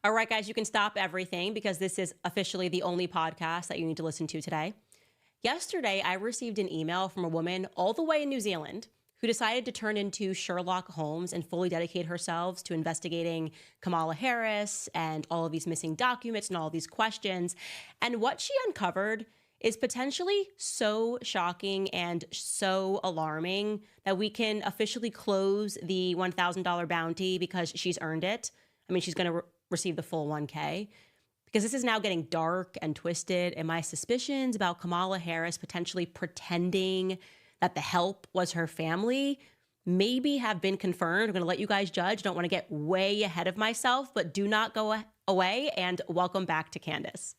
All right, guys, you can stop everything because this is officially the only podcast that you need to listen to today. Yesterday, I received an email from a woman all the way in New Zealand who decided to turn into Sherlock Holmes and fully dedicate herself to investigating Kamala Harris and all of these missing documents and all of these questions. And what she uncovered is potentially so shocking and so alarming that we can officially close the $1,000 bounty because she's earned it. I mean, she's going to receive the full 1K, because this is now getting dark and twisted. And my suspicions about Kamala Harris potentially pretending that the help was her family maybe have been confirmed. I'm going to let you guys judge. Don't want to get way ahead of myself, but do not go away, and welcome back to Candace.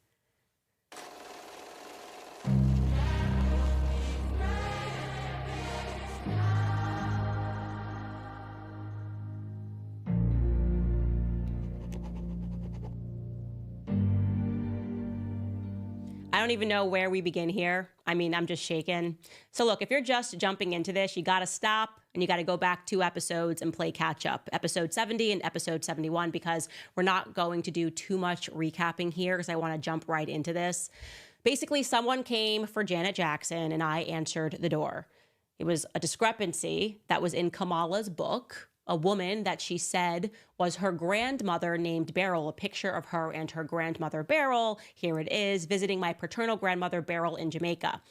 I don't even know where we begin here. I mean, I'm just shaken. So look, if you're just jumping into this, you got to stop and you got to go back 2 episodes and play catch up, episode 70 and episode 71, because we're not going to do too much recapping here because I want to jump right into this. Basically, someone came for Janet Jackson and I answered the door. It was a discrepancy that was in Kamala's book. A woman that she said was her grandmother named Beryl, a picture of her and her grandmother Beryl. Here it is, visiting my paternal grandmother Beryl in Jamaica.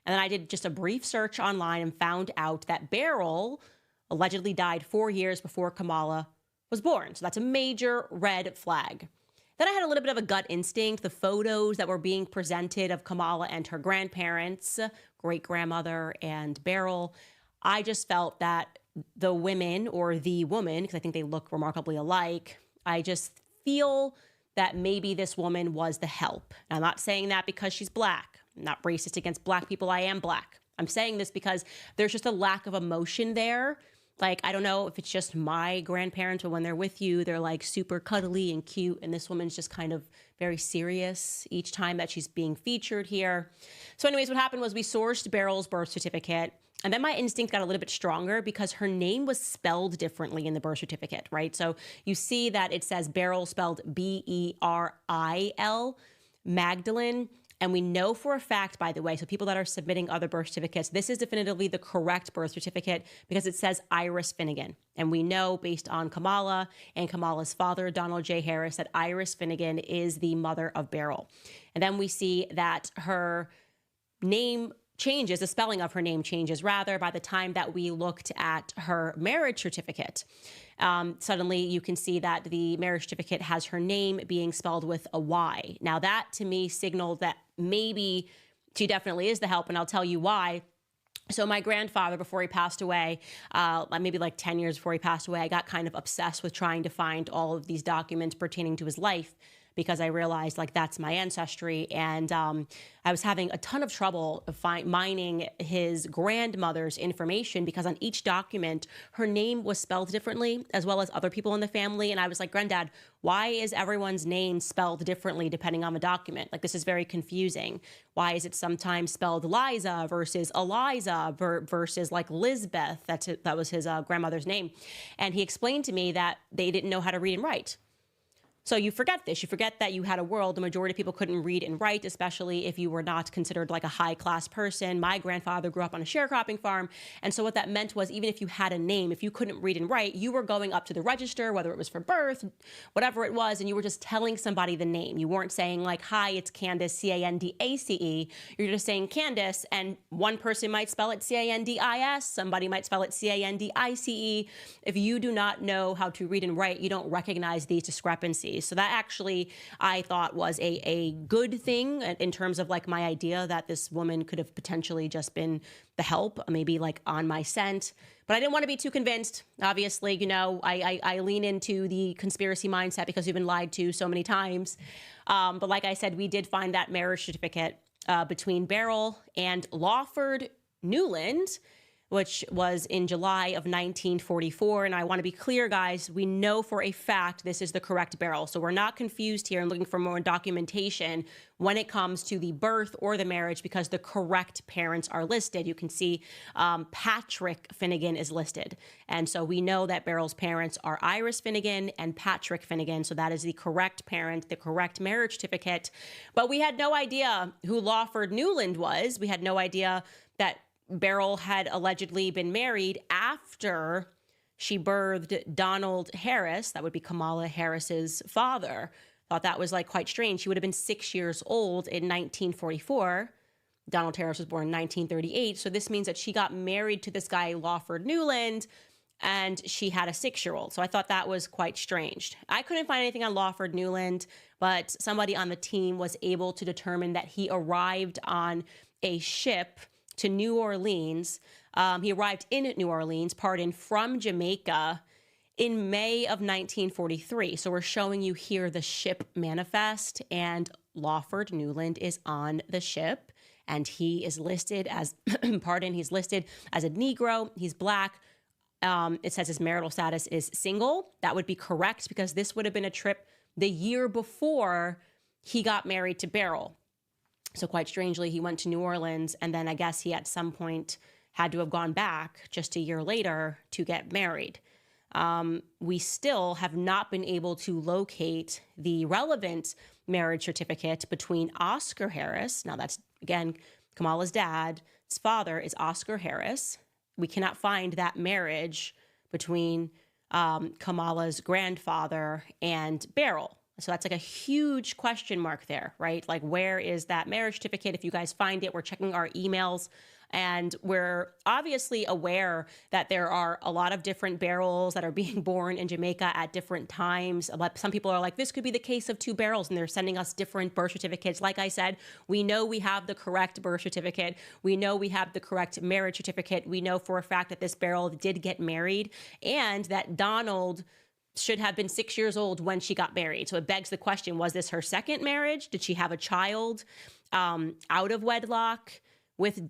And then I did just a brief search online and found out that Beryl allegedly died 4 years before Kamala was born. So that's a major red flag. Then I had a little bit of a gut instinct. The photos that were being presented of Kamala and her grandparents, great-grandmother and Beryl, I just felt that the women, or the woman, because I think they look remarkably alike, I just feel that maybe this woman was the help. And I'm not saying that because she's Black. I'm not racist against Black people. I am Black. I'm saying this because there's just a lack of emotion there. Like, I don't know if it's just my grandparents, but when they're with you, they're like super cuddly and cute. And this woman's just kind of very serious each time that she's being featured here. So anyways, what happened was we sourced Beryl's birth certificate. And then my instinct got a little bit stronger because her name was spelled differently in the birth certificate, right? So you see that it says Beryl spelled B-E-R-I-L, Magdalene. And we know for a fact, by the way, so people that are submitting other birth certificates, this is definitively the correct birth certificate because it says Iris Finnegan. And we know based on Kamala and Kamala's father, Donald J. Harris, that Iris Finnegan is the mother of Beryl. And then we see that her name changes, the spelling of her name changes, rather, by the time that we looked at her marriage certificate. Suddenly you can see that the marriage certificate has her name being spelled with a Y. Now that to me signaled that maybe she definitely is the help, and I'll tell you why. So my grandfather, before he passed away, maybe like 10 years before he passed away, I got kind of obsessed with trying to find all of these documents pertaining to his life, because I realized like that's my ancestry. And I was having a ton of trouble mining his grandmother's information because on each document, her name was spelled differently, as well as other people in the family. And I was like, Granddad, why is everyone's name spelled differently depending on the document? Like, this is very confusing. Why is it sometimes spelled Liza versus Eliza versus like Lizbeth? That was his grandmother's name. And he explained to me that they didn't know how to read and write. So you forget this. You forget that you had a world the majority of people couldn't read and write, especially if you were not considered like a high-class person. My grandfather grew up on a sharecropping farm. And so what that meant was even if you had a name, if you couldn't read and write, you were going up to the register, whether it was for birth, whatever it was, and you were just telling somebody the name. You weren't saying like, hi, it's Candace, C-A-N-D-A-C-E. You're just saying Candace, and one person might spell it C-A-N-D-I-S. Somebody might spell it C-A-N-D-I-C-E. If you do not know how to read and write, you don't recognize these discrepancies. So that actually, I thought, was a good thing in terms of like my idea that this woman could have potentially just been the help, maybe like on my scent. But I didn't want to be too convinced. Obviously, you know, I lean into the conspiracy mindset because we've been lied to so many times. But like I said, we did find that marriage certificate between Beryl and Lawford Newland. which was in July of 1944. And I want to be clear, guys, we know for a fact this is the correct Beryl. So we're not confused here and looking for more documentation when it comes to the birth or the marriage, because the correct parents are listed. You can see Patrick Finnegan is listed. And so we know that Beryl's parents are Iris Finnegan and Patrick Finnegan. So that is the correct parent, the correct marriage certificate. But we had no idea who Lawford Newland was. We had no idea that Beryl had allegedly been married after she birthed Donald Harris. That would be Kamala Harris's father. Thought that was like quite strange. She would have been 6 years old in 1944. Donald Harris was born in 1938. So this means that she got married to this guy, Lawford Newland, and she had a 6-year-old. So I thought that was quite strange. I couldn't find anything on Lawford Newland, but somebody on the team was able to determine that he arrived on a ship to New Orleans. He arrived in New Orleans, from Jamaica in May of 1943. So we're showing you here the ship manifest, and Lawford Newland is on the ship, and he is listed as, he's listed as a Negro. He's Black. It says his marital status is single. That would be correct, because this would have been a trip the year before he got married to Beryl. So quite strangely, he went to New Orleans, and then I guess he at some point had to have gone back just a year later to get married. We still have not been able to locate the relevant marriage certificate between Oscar Harris. Now that's, again, Kamala's dad. His father is Oscar Harris. We cannot find that marriage between Kamala's grandfather and Beryl. So that's like a huge question mark there, right? Like, where is that marriage certificate? If you guys find it, we're checking our emails, and we're obviously aware that there are a lot of different Beryls that are being born in Jamaica at different times. Some people are like, this could be the case of 2 Beryls, and they're sending us different birth certificates. Like I said, we know we have the correct birth certificate. We know we have the correct marriage certificate. We know for a fact that this Beryl did get married, and that Donald should have been 6 years old when she got married. So it begs the question, was this her second marriage? Did she have a child out of wedlock with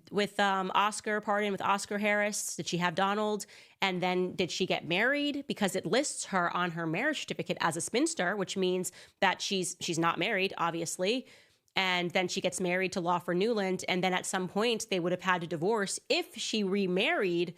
Oscar Harris? Did she have Donald? And then did she get married? Because it lists her on her marriage certificate as a spinster, which means that she's not married, obviously. And then she gets married to Lawford Newland. And then at some point they would have had to divorce if she remarried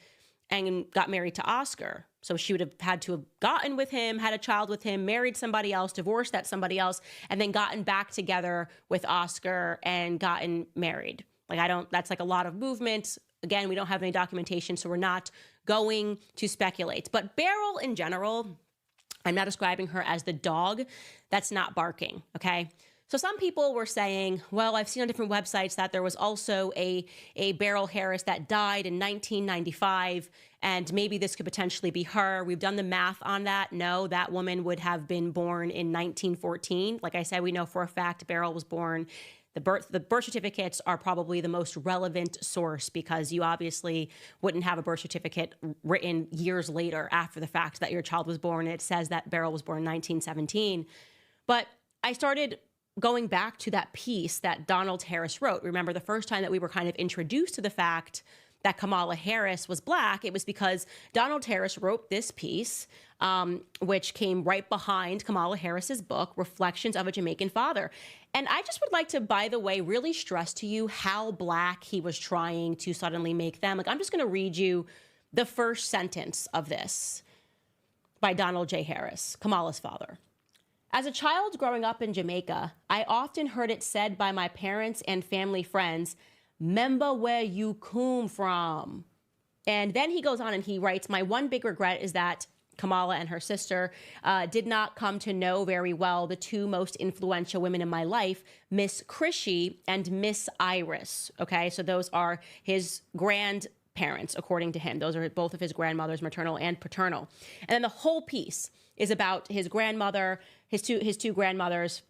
and got married to Oscar. So she would have had to have gotten with him, had a child with him, married somebody else, divorced that somebody else, and then gotten back together with Oscar and gotten married. That's like a lot of movement. Again, we don't have any documentation, so we're not going to speculate. But Beryl in general, I'm not describing her as the dog that's not barking, okay? So some people were saying, well, I've seen on different websites that there was also a Beryl Harris that died in 1995, and maybe this could potentially be her. We've done the math on that. No, that woman would have been born in 1914. Like I said, we know for a fact Beryl was born. The birth certificates are probably the most relevant source, because you obviously wouldn't have a birth certificate written years later after the fact that your child was born. It says that Beryl was born in 1917. But I started going back to that piece that Donald Harris wrote. Remember, the first time that we were kind of introduced to the fact that Kamala Harris was Black, it was because Donald Harris wrote this piece, which came right behind Kamala Harris's book, Reflections of a Jamaican Father. And I just would like to, by the way, really stress to you how Black he was trying to suddenly make them. Like, I'm just going to read you the first sentence of this by Donald J. Harris, Kamala's father. As a child growing up in Jamaica, I often heard it said by my parents and family friends, "'Member where you come from." And then he goes on and he writes, my one big regret is that Kamala and her sister did not come to know very well the 2 most influential women in my life, Miss Crishy and Miss Iris. Okay, so those are his grandparents, according to him. Those are both of his grandmothers, maternal and paternal. And then the whole piece is about his grandmother, his two grandmothers.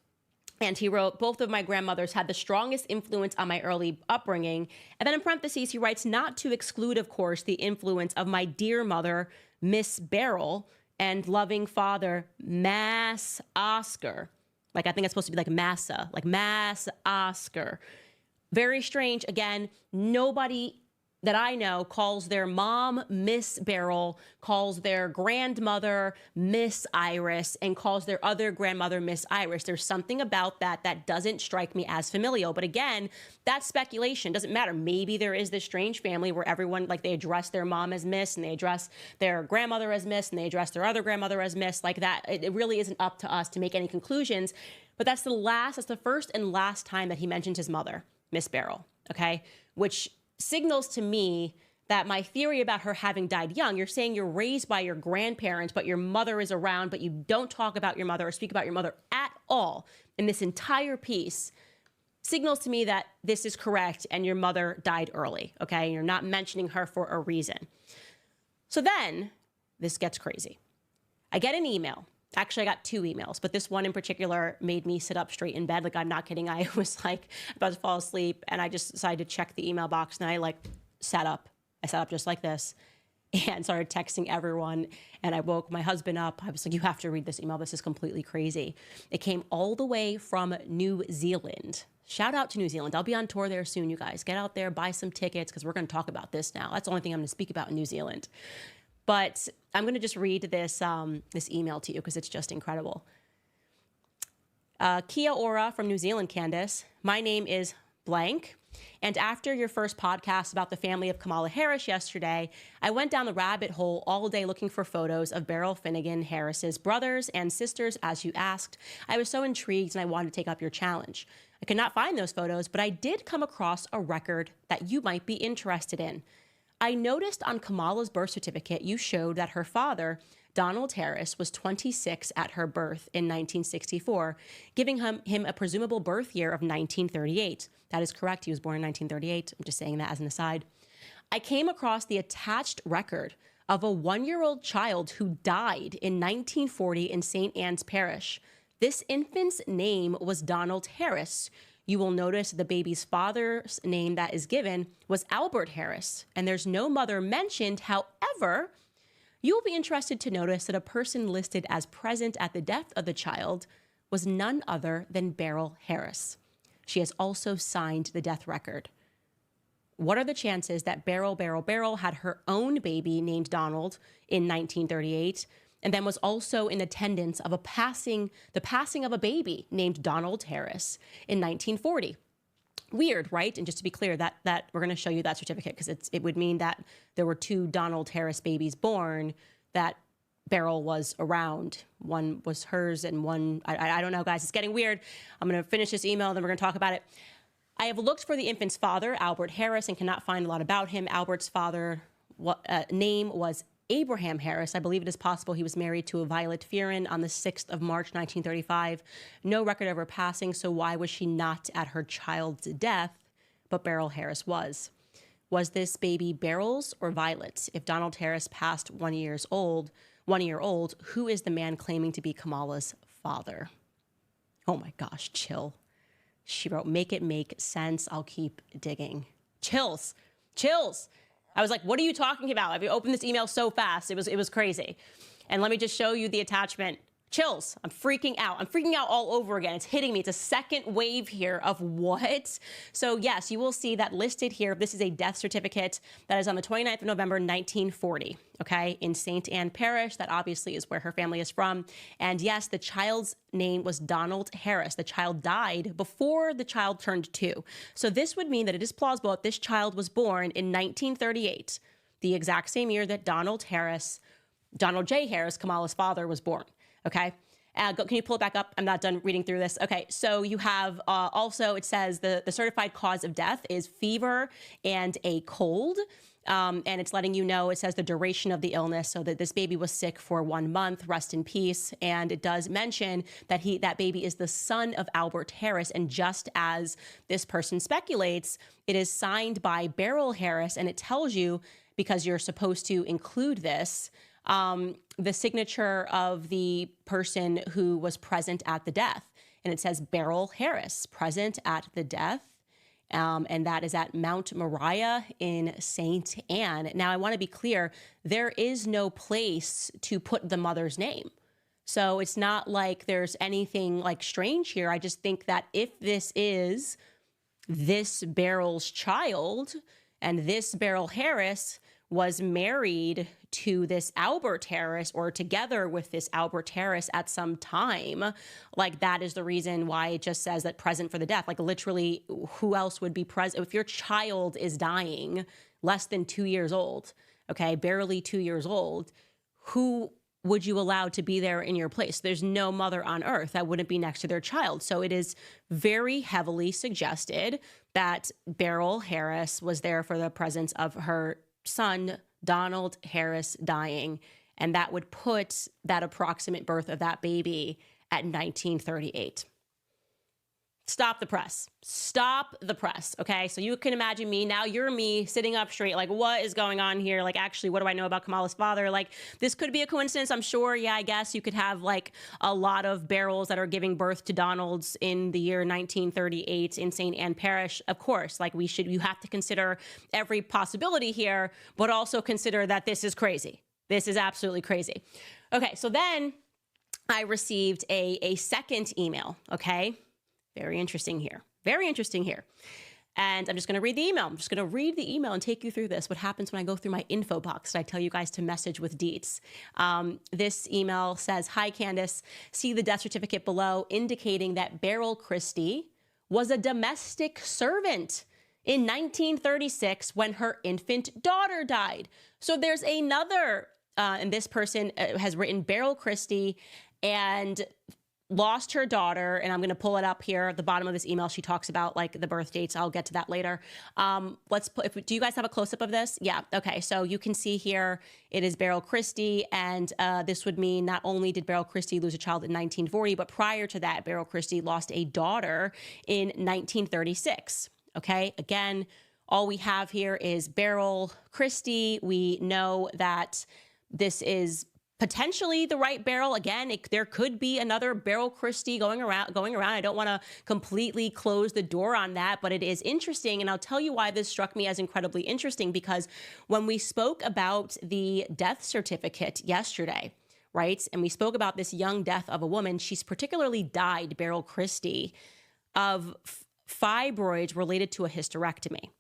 And he wrote, both of my grandmothers had the strongest influence on my early upbringing. And then in parentheses, he writes, not to exclude, of course, the influence of my dear mother, Miss Beryl, and loving father, Mass Oscar. Like, I think it's supposed to be like Mass Oscar. Very strange. Again, nobody that I know calls their mom Miss Beryl, calls their grandmother Miss Iris, and calls their other grandmother Miss Iris. There's something about that that doesn't strike me as familial. But again, that's speculation. Doesn't matter. Maybe there is this strange family where everyone, like, they address their mom as Miss, and they address their grandmother as Miss, and they address their other grandmother as Miss. Like that, it really isn't up to us to make any conclusions. But that's the first and last time that he mentions his mother, Miss Beryl, okay? Which signals to me that my theory about her having died young, you're saying you're raised by your grandparents, but your mother is around, but you don't talk about your mother or speak about your mother at all in this entire piece, signals to me that this is correct and your mother died early, okay? You're not mentioning her for a reason. So then this gets crazy. I get an email. Actually, I got 2 emails, but this one in particular made me sit up straight in bed. Like, I'm not kidding. I was like about to fall asleep, and I just decided to check the email box, and I like sat up. I sat up just like this and started texting everyone. And I woke my husband up. I was like, you have to read this email. This is completely crazy. It came all the way from New Zealand. Shout out to New Zealand. I'll be on tour there soon, you guys. Get out there, buy some tickets, because we're going to talk about this now. That's the only thing I'm going to speak about in New Zealand. But I'm going to just read this this email to you because it's just incredible. Kia ora from New Zealand, Candace. My name is blank. And after your first podcast about the family of Kamala Harris yesterday, I went down the rabbit hole all day looking for photos of Beryl Finnegan Harris's brothers and sisters, as you asked. I was so intrigued and I wanted to take up your challenge. I could not find those photos, but I did come across a record that you might be interested in. I noticed on Kamala's birth certificate, you showed that her father, Donald Harris, was 26 at her birth in 1964, giving him a presumable birth year of 1938. That is correct. He was born in 1938. I'm just saying that as an aside. I came across the attached record of a 1-year-old child who died in 1940 in St. Anne's Parish. This infant's name was Donald Harris. You will notice the baby's father's name that is given was Albert Harris, and there's no mother mentioned. However, you will be interested to notice that a person listed as present at the death of the child was none other than Beryl Harris. She has also signed the death record. What are the chances that Beryl had her own baby named Donald in 1938, and then was also in attendance of the passing of a baby named Donald Harris in 1940? Weird, right? And just to be clear, that we're going to show you that certificate because it would mean that there were 2 Donald Harris babies born that Beryl was around. One was hers and one, I don't know, guys. It's getting weird. I'm going to finish this email, then we're going to talk about it. I have looked for the infant's father, Albert Harris, and cannot find a lot about him. Albert's father name was Abraham Harris. I believe it is possible he was married to a Violet Fearon on the 6th of March, 1935. No record of her passing, so why was she not at her child's death, but Beryl Harris was? Was this baby Beryl's or Violet's? If Donald Harris passed 1 year old, who is the man claiming to be Kamala's father? Oh my gosh, chill. She wrote, make it make sense. I'll keep digging. Chills. I was like, what are you talking about? I've opened this email so fast. It was crazy. And let me just show you the attachment. Chills. I'm freaking out. I'm freaking out all over again. It's hitting me. It's a second wave here of what? So yes, you will see that listed here. This is a death certificate that is on the 29th of November, 1940, okay, in St. Anne Parish. That obviously is where her family is from. And yes, the child's name was Donald Harris. The child died before the child turned 2. So this would mean that it is plausible that this child was born in 1938, the exact same year that Donald J. Harris, Kamala's father, was born. Okay. Can you pull it back up? I'm not done reading through this. Okay. So you have also, it says the certified cause of death is fever and a cold. And it's letting you know, it says the duration of the illness, so that this baby was sick for 1 month, rest in peace. And it does mention that that baby is the son of Albert Harris. And just as this person speculates, it is signed by Beryl Harris. And it tells you, because you're supposed to include this, the signature of the person who was present at the death. And it says Beryl Harris, present at the death. And that is at Mount Moriah in St. Anne. Now, I want to be clear, there is no place to put the mother's name. So it's not like there's anything like strange here. I just think that if this is this Beryl's child, And this Beryl Harris was married to this Albert Harris, or together with this Albert Harris at some time. Like, that is the reason why it just says that present for the death. Like, literally, who else would be present? If your child is dying, less than 2 years old, okay, barely 2 years old, who would you allow to be there in your place? There's no mother on earth that wouldn't be next to their child. So it is very heavily suggested that Beryl Harris was there for the presence of her son, Donald Harris, dying. And that would put that approximate birth of that baby at 1938. Stop the press. Stop the press. Okay. So you can imagine me now, you're me sitting up straight. Like, what is going on here? Like, actually, what do I know about Kamala's father? Like, this could be a coincidence. I'm sure. Yeah, I guess you could have like a lot of Beryls that are giving birth to Donalds in the year 1938 in St. Anne Parish. Of course, like you have to consider every possibility here, but also consider that this is crazy. This is absolutely crazy. Okay. So then I received a second email. Okay. Very interesting here. Very interesting here. And I'm just going to read the email. I'm just going to read the email and take you through this. What happens when I go through my info box? I tell you guys to message with deets. This email says, "Hi, Candace. See the death certificate below indicating that Beryl Christie was a domestic servant in 1936 when her infant daughter died." So there's another, and this person has written Beryl Christie and lost her daughter, and I'm going to pull it up here at the bottom of this email. She talks about like the birth dates. I'll get to that later. Do you guys have a close-up of this? Yeah. Okay. So you can see here, it is Beryl Christie, and this would mean not only did Beryl Christie lose a child in 1940, but prior to that, Beryl Christie lost a daughter in 1936. Okay. Again, all we have here is Beryl Christie. We know that this is potentially the right Beryl. Again, there could be another Beryl Christie going around. I don't want to completely close the door on that, but it is interesting. And I'll tell you why this struck me as incredibly interesting, because when we spoke about the death certificate yesterday, right, and we spoke about this young death of a woman, she's particularly died, Beryl Christie, of fibroids related to a hysterectomy.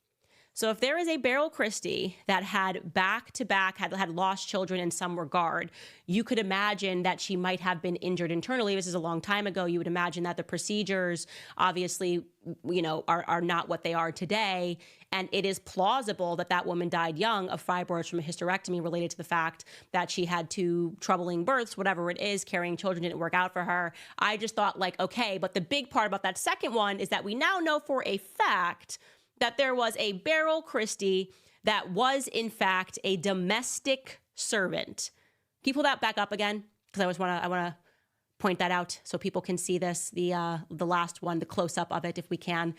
So if there is a Beryl Christie that had back-to-back, had lost children in some regard, you could imagine that she might have been injured internally. This is a long time ago. You would imagine that the procedures, obviously, are not what they are today. And it is plausible that that woman died young of fibroids from a hysterectomy related to the fact that she had two troubling births, whatever it is, carrying children didn't work out for her. I just thought, like, okay, but the big part about that second one is that we now know for a fact that there was a Beryl Christie that was, in fact, a domestic servant. Can you pull that back up again? Because I want to point that out so people can see this. The last one, the close up of it, if we can.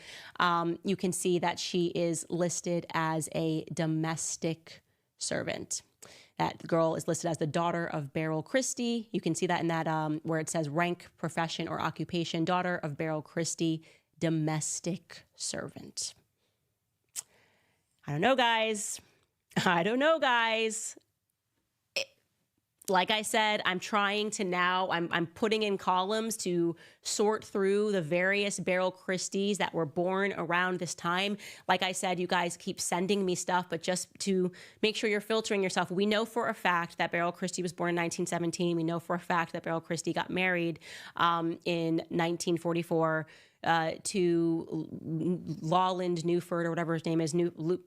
You can see that she is listed as a domestic servant. That girl is listed as the daughter of Beryl Christie. You can see that in that where it says rank, profession, or occupation, daughter of Beryl Christie, domestic servant. I don't know, guys. Like I said, I'm trying to now, I'm putting in columns to sort through the various Beryl Christies that were born around this time. Like I said, you guys keep sending me stuff, but just to make sure you're filtering yourself, we know for a fact that Beryl Christie was born in 1917. We know for a fact that Beryl Christie got married in 1944. To Lawland Newford, or whatever his name is,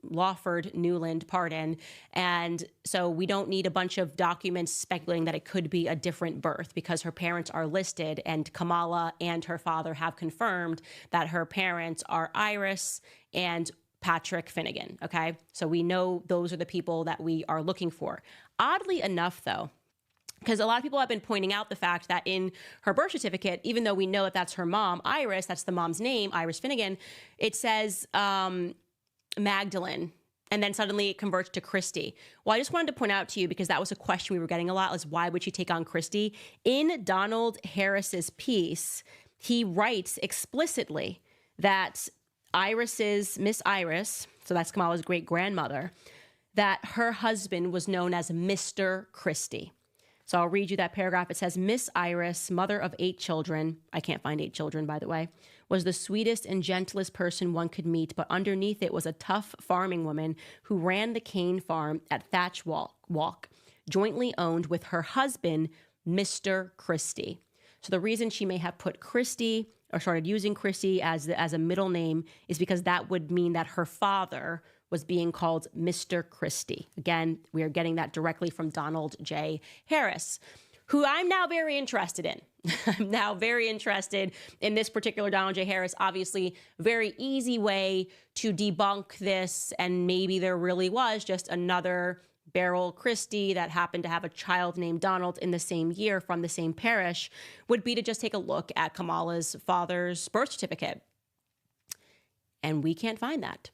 Lawford Newland, pardon. And so we don't need a bunch of documents speculating that it could be a different birth, because her parents are listed, and Kamala and her father have confirmed that her parents are Iris and Patrick Finnegan, okay? So we know those are the people that we are looking for. Oddly enough, though, because a lot of people have been pointing out the fact that in her birth certificate, even though we know that that's her mom, Iris, that's the mom's name, Iris Finnegan, it says Magdalene, and then suddenly it converts to Christie. Well, I just wanted to point out to you, because that was a question we were getting a lot, is why would she take on Christie? In Donald Harris's piece, he writes explicitly that Miss Iris, so that's Kamala's great-grandmother, that her husband was known as Mr. Christie. So I'll read you that paragraph. It says, Miss Iris, mother of 8 children, I can't find 8 children, by the way, was the sweetest and gentlest person one could meet, but underneath it was a tough farming woman who ran the cane farm at Thatch Walk, jointly owned with her husband, Mr. Christie. So the reason she may have put Christie or started using Christie as a middle name is because that would mean that her father was being called Mr. Christie. Again, we are getting that directly from Donald J. Harris, who I'm now very interested in. I'm now very interested in this particular Donald J. Harris. Obviously, very easy way to debunk this, and maybe there really was just another Beryl Christie that happened to have a child named Donald in the same year from the same parish, would be to just take a look at Kamala's father's birth certificate. And we can't find that.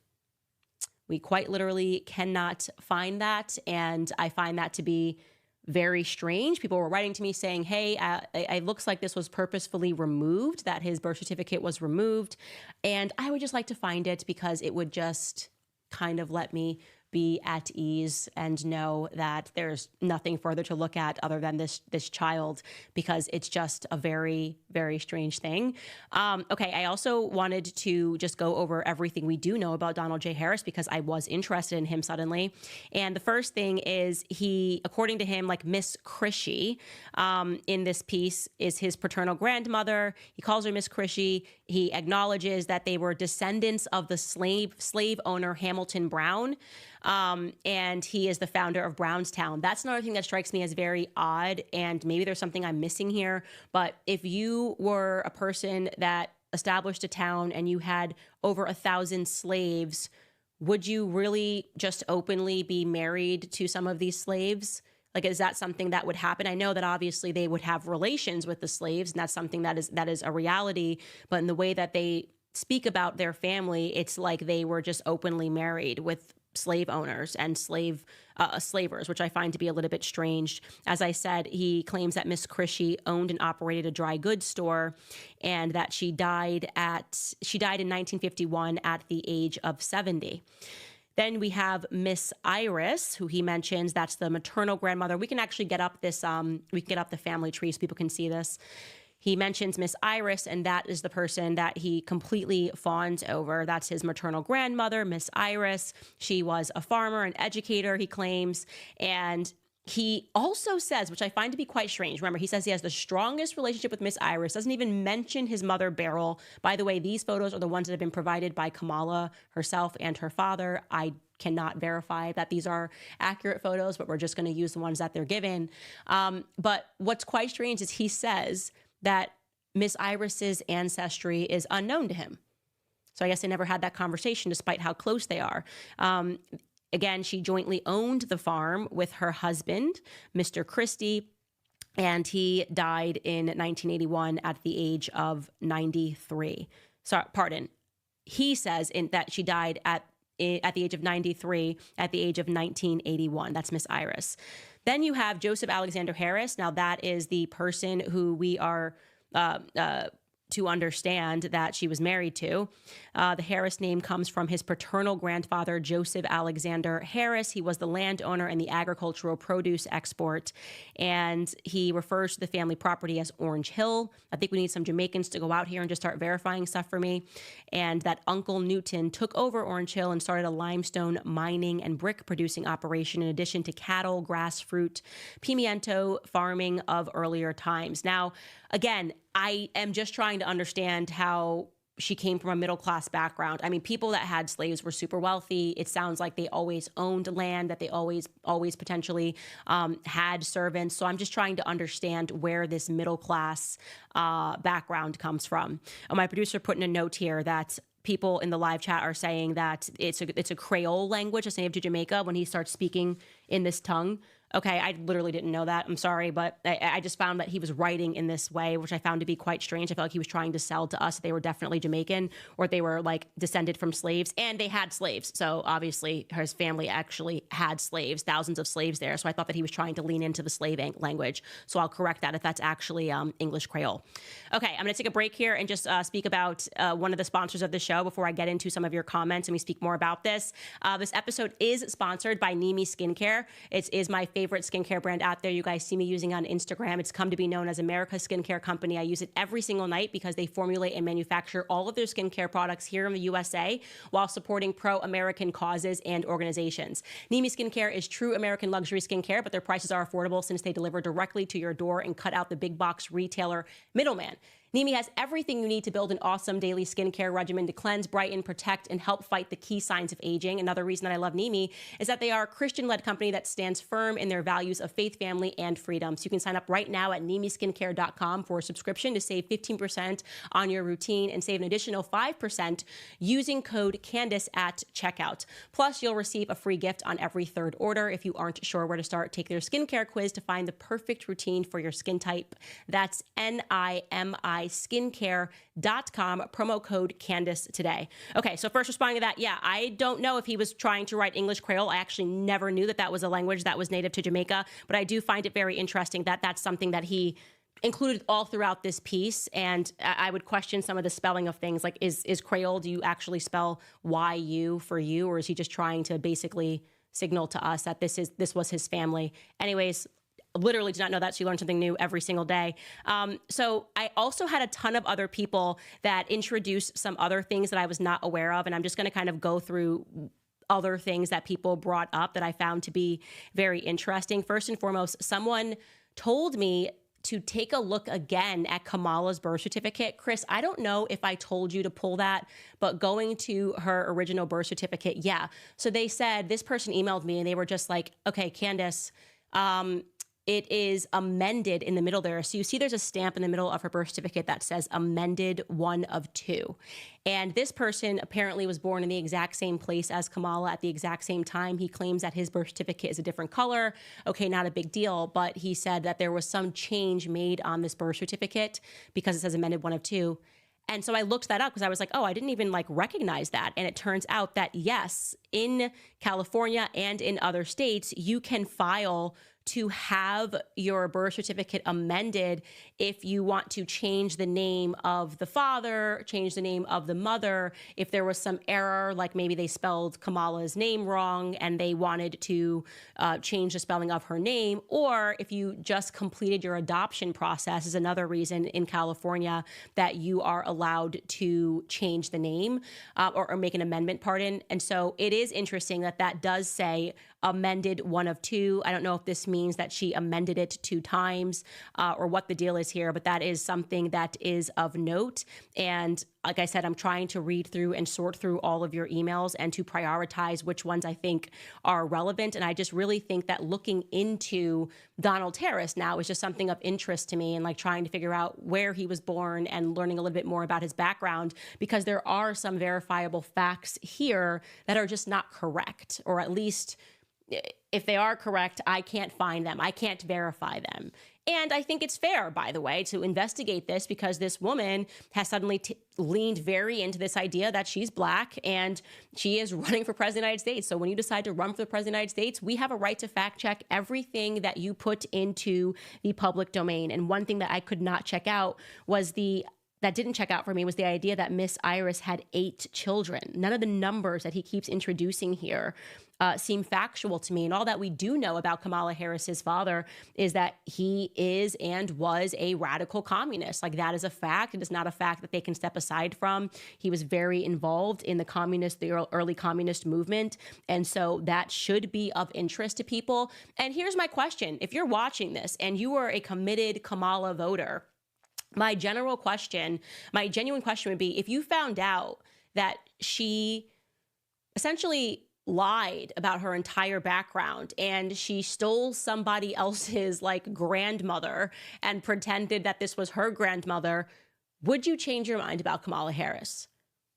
We quite literally cannot find that. And I find that to be very strange. People were writing to me saying, hey, it looks like this was purposefully removed, that his birth certificate was removed. And I would just like to find it because it would just kind of let me be at ease and know that there's nothing further to look at other than this child, because it's just a very, very strange thing. Okay, I also wanted to just go over everything we do know about Donald J. Harris because I was interested in him suddenly. And the first thing is he, according to him, like Miss Christie in this piece is his paternal grandmother. He calls her Miss Christie. He acknowledges that they were descendants of the slave owner Hamilton Brown. And he is the founder of Brownstown. That's another thing that strikes me as very odd, and maybe there's something I'm missing here. But if you were a person that established a town and you had over 1,000 slaves, would you really just openly be married to some of these slaves? Like, is that something that would happen? I know that obviously they would have relations with the slaves, and that's something that is a reality. But in the way that they speak about their family, it's like they were just openly married with slave owners and slavers, which I find to be a little bit strange. As I said, he claims that Miss Christie owned and operated a dry goods store, and that she died in 1951 at the age of 70. Then we have Miss Iris, who he mentions. That's the maternal grandmother. We can actually get up this, we can get up the family tree so people can see this. He mentions Miss Iris, and that is the person that he completely fawns over. That's his maternal grandmother, Miss Iris. She was a farmer, an educator, he claims. And he also says, which I find to be quite strange, remember, he says he has the strongest relationship with Miss Iris, doesn't even mention his mother, Beryl. By the way, these photos are the ones that have been provided by Kamala herself and her father. I cannot verify that these are accurate photos, but we're just going to use the ones that they're given. But what's quite strange is he says that Miss Iris's ancestry is unknown to him. So I guess they never had that conversation despite how close they are. Again, she jointly owned the farm with her husband, Mr. Christie, and he died in 1981 at the age of 93. Sorry, pardon. He says that she died at the age of 93 at the age of 1981. That's Miss Iris. Then you have Joseph Alexander Harris. Now, that is the person who we are to understand that she was married to. The Harris name comes from his paternal grandfather, Joseph Alexander Harris. He was the landowner and the agricultural produce export, and he refers to the family property as Orange Hill. I think we need some Jamaicans to go out here and just start verifying stuff for me. And that Uncle Newton took over Orange Hill and started a limestone mining and brick producing operation in addition to cattle, grass, fruit, pimiento farming of earlier times. Now, again, I am just trying to understand how she came from a middle-class background. I mean, people that had slaves were super wealthy. It sounds like they always owned land, that they always potentially had servants. So I'm just trying to understand where this middle-class background comes from. My producer put in a note here that people in the live chat are saying that it's a Creole language, that's native to Jamaica, when he starts speaking in this tongue. Okay, I literally didn't know that. I'm sorry, but I just found that he was writing in this way, which I found to be quite strange. I felt like he was trying to sell to us that they were definitely Jamaican, or they were like descended from slaves, and they had slaves. So obviously his family actually had slaves, thousands of slaves there. So I thought that he was trying to lean into the slave language. So I'll correct that if that's actually English Creole. Okay, I'm gonna take a break here and just speak about one of the sponsors of the show before I get into some of your comments and we speak more about this. This episode is sponsored by Nimi Skincare. It is my favorite favorite skincare brand out there. You guys see me using on Instagram. It's come to be known as America's Skincare Company. I use it every single night because they formulate and manufacture all of their skincare products here in the USA while supporting pro-American causes and organizations. Nimi Skincare is true American luxury skincare, but their prices are affordable since they deliver directly to your door and cut out the big box retailer middleman. Nimi has everything you need to build an awesome daily skincare regimen to cleanse, brighten, protect, and help fight the key signs of aging. Another reason that I love Nimi is that they are a Christian-led company that stands firm in their values of faith, family, and freedom. So you can sign up right now at nimiskincare.com for a subscription to save 15% on your routine and save an additional 5% using code Candace at checkout. Plus, you'll receive a free gift on every third order. If you aren't sure where to start, take their skincare quiz to find the perfect routine for your skin type. That's NIMI skincare.com, promo code Candace today. Okay, so first responding to that, yeah, I don't know if he was trying to write English Creole. I actually never knew that that was a language that was native to Jamaica, but I do find it very interesting that that's something that he included all throughout this piece. And I would question some of the spelling of things like, is Creole, do you actually spell Y-U for you, or is he just trying to basically signal to us that this was his family? Anyways, literally did not know that. So you learn something new every single day. So I also had a ton of other people that introduced some other things that I was not aware of. And I'm just going to kind of go through other things that people brought up that I found to be very interesting. First and foremost, someone told me to take a look again at Kamala's birth certificate. Chris, I don't know if I told you to pull that, but going to her original birth certificate, yeah. So they said, this person emailed me and they were just like, okay, Candace, it is amended in the middle there. So you see there's a stamp in the middle of her birth certificate that says amended 1 of 2. And this person apparently was born in the exact same place as Kamala at the exact same time. He claims that his birth certificate is a different color. Okay, not a big deal, but he said that there was some change made on this birth certificate because it says amended 1 of 2. And so I looked that up because I was like, oh, I didn't even recognize that. And it turns out that yes, in California and in other states, you can file to have your birth certificate amended if you want to change the name of the father, change the name of the mother, if there was some error, like maybe they spelled Kamala's name wrong and they wanted to change the spelling of her name, or if you just completed your adoption process is another reason in California that you are allowed to change the name or make an amendment, pardon. And so it is interesting that that does say amended 1 of 2. I don't know if this means that she amended it 2 times or what the deal is here, but that is something that is of note. And like I said, I'm trying to read through and sort through all of your emails and to prioritize which ones I think are relevant. And I just really think that looking into Donald Harris now is just something of interest to me, and trying to figure out where he was born and learning a little bit more about his background, because there are some verifiable facts here that are just not correct, or at least if they are correct, I can't find them. I can't verify them. And I think it's fair, by the way, to investigate this because this woman has suddenly leaned very into this idea that she's Black and she is running for president of the United States. So when you decide to run for the president of the United States, we have a right to fact check everything that you put into the public domain. And one thing that I could not check out was that didn't check out for me was the idea that Miss Iris had 8 children. None of the numbers that he keeps introducing here seem factual to me. And all that we do know about Kamala Harris's father is that he is and was a radical communist. That is a fact. It is not a fact that they can step aside from. He was very involved in the early communist movement. And so that should be of interest to people. And here's my question. If you're watching this and you are a committed Kamala voter, my genuine question would be, if you found out that she essentially lied about her entire background and she stole somebody else's grandmother and pretended that this was her grandmother, would you change your mind about Kamala Harris?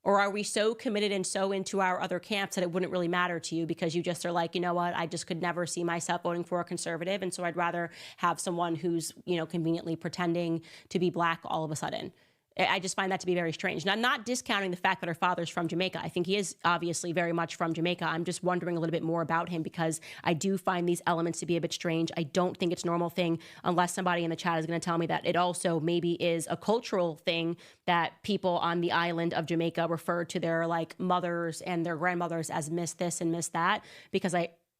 Or are we so committed and so into our other camps that it wouldn't really matter to you because you just are like, you know what, I just could never see myself voting for a conservative, and so I'd rather have someone who's, conveniently pretending to be Black all of a sudden? I just find that to be very strange. And I'm not discounting the fact that her father's from Jamaica. I think he is obviously very much from Jamaica. I'm just wondering a little bit more about him because I do find these elements to be a bit strange. I don't think it's a normal thing unless somebody in the chat is going to tell me that it also maybe is a cultural thing that people on the island of Jamaica refer to their mothers and their grandmothers as Miss this and Miss that, because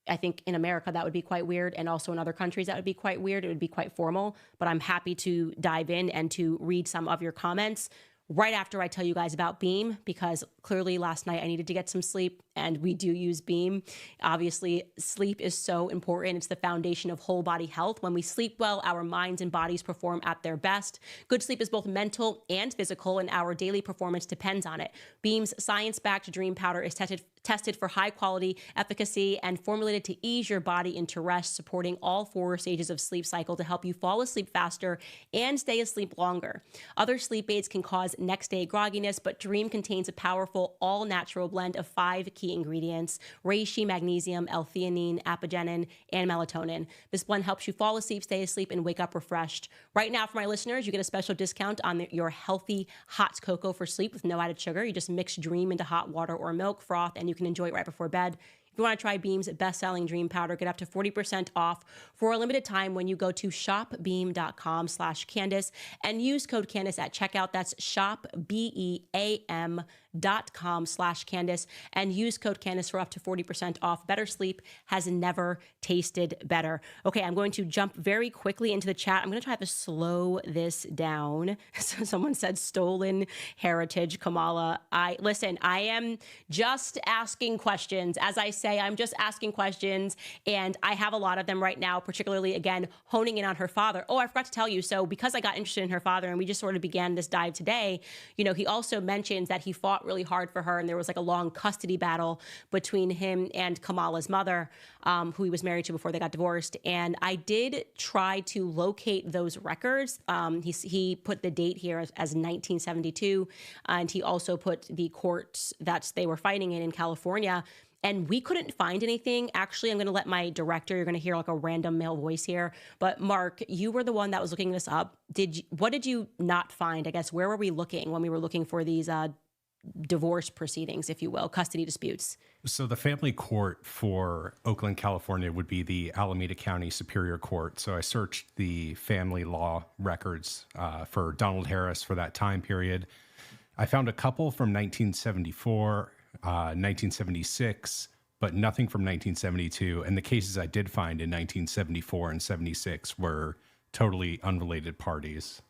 I think in America that would be quite weird, and also in other countries that would be quite weird. It would be quite formal, but I'm happy to dive in and to read some of your comments right after I tell you guys about Beam, because clearly last night I needed to get some sleep, and we do use Beam. Obviously, sleep is so important. It's the foundation of whole body health. When we sleep well, our minds and bodies perform at their best. Good sleep is both mental and physical, and our daily performance depends on it. Beam's science-backed dream powder is tested for high quality efficacy and formulated to ease your body into rest, supporting all 4 stages of sleep cycle to help you fall asleep faster and stay asleep longer. Other sleep aids can cause next day grogginess, but Dream contains a powerful all-natural blend of 5 key ingredients: reishi, magnesium, L-theanine, apigenin, and melatonin. This blend helps you fall asleep, stay asleep, and wake up refreshed. Right now, for my listeners, you get a special discount on your healthy hot cocoa for sleep with no added sugar. You just mix Dream into hot water or milk froth, and you can enjoy it right before bed. If you want to try Beam's best-selling Dream Powder, get up to 40% off for a limited time when you go to shopbeam.com/Candace and use code Candace at checkout. That's shopbeam.com/Candace and use code Candace for up to 40% off. Better sleep has never tasted better. Okay, I'm going to jump very quickly into the chat. I'm going to try to slow this down. So someone said stolen heritage, Kamala. I am just asking questions. As I say, I'm just asking questions, and I have a lot of them right now, particularly, again, honing in on her father. Oh, I forgot to tell you. So because I got interested in her father and we just sort of began this dive today, he also mentions that he fought really hard for her, and there was like a long custody battle between him and Kamala's mother, who he was married to before they got divorced. And I did try to locate those records. He put the date here as 1972, and he also put the court that they were fighting in California. And we couldn't find anything. Actually, I'm going to let my director, you're going to hear like a random male voice here. But Mark, you were the one that was looking this up. What did you not find? I guess, where were we looking when we were looking for these divorce proceedings, if you will, custody disputes? So the family court for Oakland, California would be the Alameda County Superior Court. So I searched the family law records for Donald Harris for that time period. I found a couple from 1974, 1976, but nothing from 1972. And the cases I did find in 1974 and 76 were totally unrelated parties.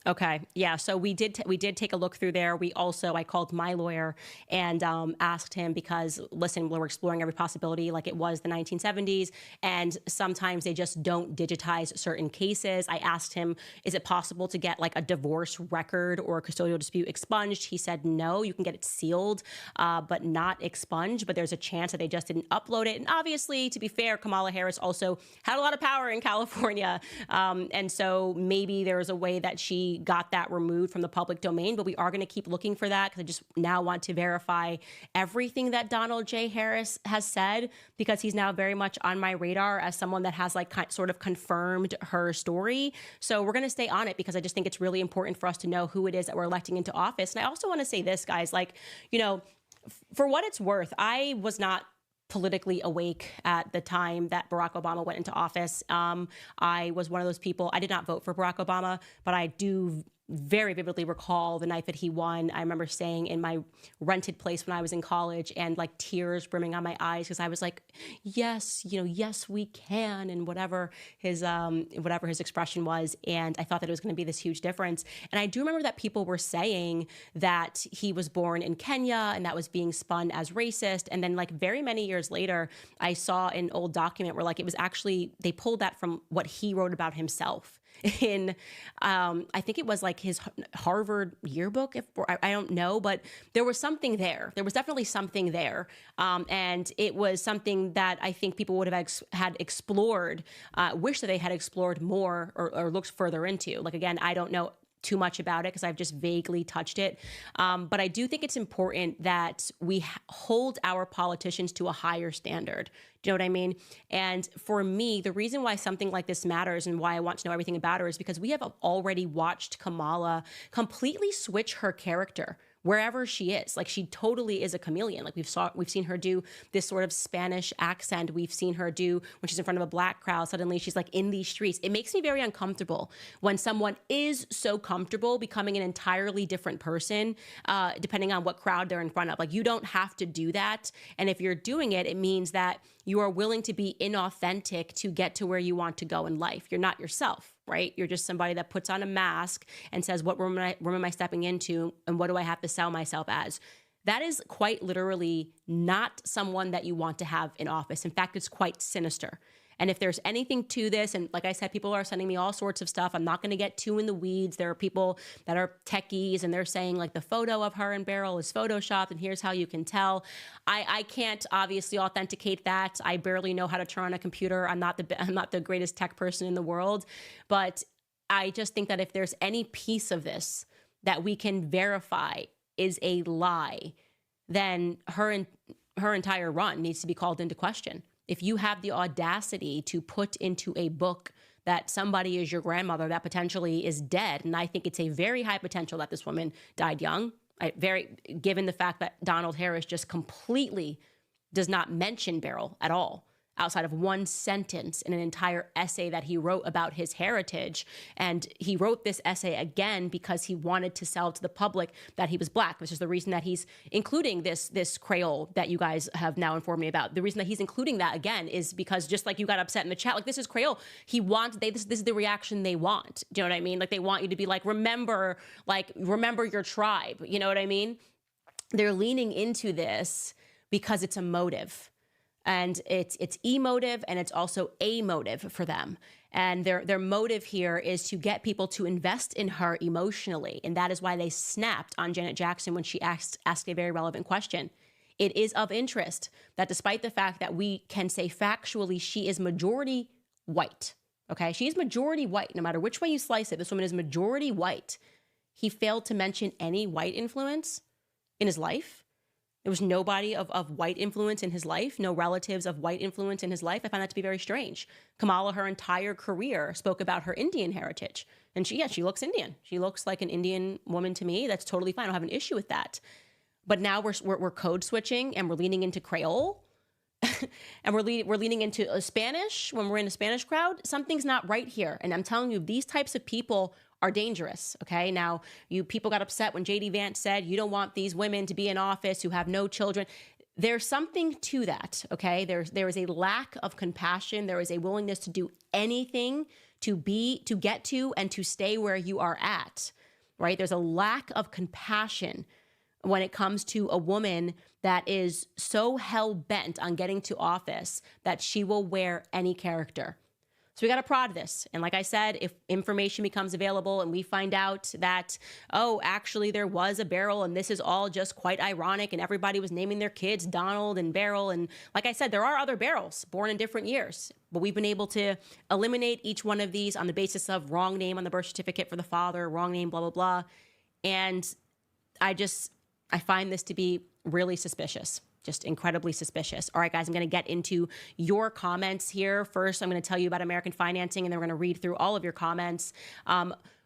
Okay. Yeah. So we did take a look through there. I called my lawyer and asked him, because listen, we're exploring every possibility, like it was the 1970s, and sometimes they just don't digitize certain cases. I asked him, is it possible to get like a divorce record or a custodial dispute expunged? He said, no, you can get it sealed, but not expunged, but there's a chance that they just didn't upload it. And obviously, to be fair, Kamala Harris also had a lot of power in California. And so maybe there was a way that she got that removed from the public domain, but we are going to keep looking for that, because I just now want to verify everything that Donald J. Harris has said, because he's now very much on my radar as someone that has like sort of confirmed her story. So we're going to stay on it, because I just think it's really important for us to know who it is that we're electing into office. And I also want to say this, guys, for what it's worth, I was not politically awake at the time that Barack Obama went into office. I was one of those people. I did not vote for Barack Obama, but I do very vividly recall the night that he won. I remember staying in my rented place when I was in college, and like tears brimming on my eyes, because I was like, yes, yes, we can, and whatever his expression was. And I thought that it was going to be this huge difference. And I do remember that people were saying that he was born in Kenya, and that was being spun as racist. And then like very many years later, I saw an old document where like it was actually, they pulled that from what he wrote about himself in, I think it was like his Harvard yearbook, I don't know, but there was something there. There was definitely something there. And it was something that I think people would have had explored, wish that they had explored more or looked further into. Like, again, I don't know too much about it because I've just vaguely touched it. But I do think it's important that we hold our politicians to a higher standard. Do you know what I mean? And for me, the reason why something like this matters and why I want to know everything about her is because we have already watched Kamala completely switch her character wherever she is. Like, she totally is a chameleon. Like, we've seen her do this sort of Spanish accent. We've seen her do when she's in front of a black crowd, suddenly she's like in these streets. It makes me very uncomfortable when someone is so comfortable becoming an entirely different person, depending on what crowd they're in front of. Like, you don't have to do that. And if you're doing it, it means that you are willing to be inauthentic to get to where you want to go in life. You're not yourself, right? You're just somebody that puts on a mask and says, what room am I stepping into? And what do I have to sell myself as? That is quite literally not someone that you want to have in office. In fact, it's quite sinister. And if there's anything to this, and like I said, people are sending me all sorts of stuff. I'm not going to get too in the weeds. There are people that are techies and they're saying like the photo of her and Beryl is photoshopped and here's how you can tell. I can't obviously authenticate that. I barely know how to turn on a computer. I'm not the greatest tech person in the world, but I just think that if there's any piece of this that we can verify is a lie, then her entire run needs to be called into question. If you have the audacity to put into a book that somebody is your grandmother that potentially is dead, and I think it's a very high potential that this woman died young, given the fact that Donald Harris just completely does not mention Beryl at all, outside of one sentence in an entire essay that he wrote about his heritage. And he wrote this essay again because he wanted to sell to the public that he was Black, which is the reason that he's including this Creole that you guys have now informed me about. The reason that he's including that again is because, just like you got upset in the chat, like, this is Creole. This is the reaction they want. Do you know what I mean? Like, they want you to be like, remember your tribe. You know what I mean? They're leaning into this because it's a motive. And it's emotive and it's also a motive for them. And their motive here is to get people to invest in her emotionally. And that is why they snapped on Janet Jackson when she asked a very relevant question. It is of interest that despite the fact that we can say factually she is majority white, okay? She is majority white. No matter which way you slice it, this woman is majority white. He failed to mention any white influence in his life. There was nobody of white influence in his life, no relatives of white influence in his life. I find that to be very strange. Kamala, her entire career, spoke about her Indian heritage. And she looks Indian. She looks like an Indian woman to me. That's totally fine. I don't have an issue with that. But now we're code switching and we're leaning into Creole and we're leaning into Spanish when we're in a Spanish crowd. Something's not right here. And I'm telling you, these types of people are dangerous, okay? Now, you people got upset when J.D. Vance said you don't want these women to be in office who have no children. There's something to that, okay? There is a lack of compassion. There is a willingness to do anything to get to and to stay where you are at, right? There's a lack of compassion when it comes to a woman that is so hell-bent on getting to office that she will wear any character. So we got to prod this. And like I said, if information becomes available and we find out that, oh, actually there was a Beryl and this is all just quite ironic and everybody was naming their kids Donald and Beryl. And like I said, there are other Beryls born in different years, but we've been able to eliminate each one of these on the basis of wrong name on the birth certificate for the father, wrong name, blah, blah, blah. And I find this to be really suspicious. Just incredibly suspicious. All right, guys, I'm going to get into your comments here. First, I'm going to tell you about American financing, and then we're going to read through all of your comments.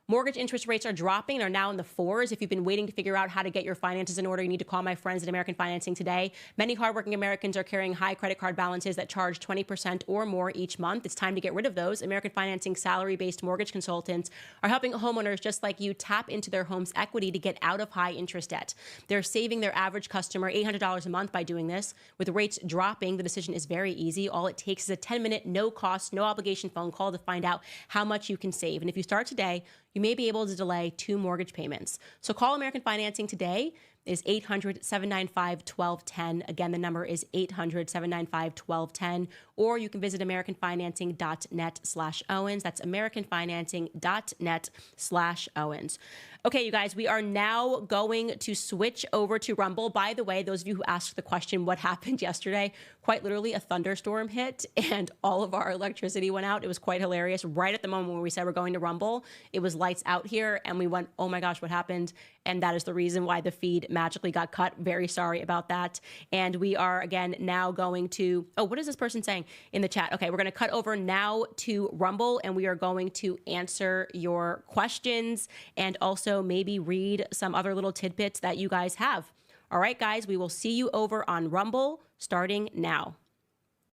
Mortgage interest rates are dropping and are now in the 4s. If you've been waiting to figure out how to get your finances in order, you need to call my friends at American Financing today. Many hardworking Americans are carrying high credit card balances that charge 20% or more each month. It's time to get rid of those. American Financing salary-based mortgage consultants are helping homeowners just like you tap into their home's equity to get out of high interest debt. They're saving their average customer $800 a month by doing this. With rates dropping, the decision is very easy. All it takes is a 10-minute, no-cost, no-obligation phone call to find out how much you can save. And if you start today, you may be able to delay 2 mortgage payments. So call American Financing today. Is 800-795-1210. Again, the number is 800-795-1210. Or you can visit americanfinancing.net/Owens. That's americanfinancing.net/Owens. Okay, you guys, we are now going to switch over to Rumble. By the way, those of you who asked the question, what happened yesterday? Quite literally, a thunderstorm hit and all of our electricity went out. It was quite hilarious. Right at the moment when we said we're going to Rumble, it was lights out here and we went, oh my gosh, what happened? And that is the reason why the feed magically got cut. Very sorry about that. And we are, again, now going to, oh, what is this person saying in the chat? Okay, we're going to cut over now to Rumble, and we are going to answer your questions and also maybe read some other little tidbits that you guys have. All right, guys, we will see you over on Rumble starting now.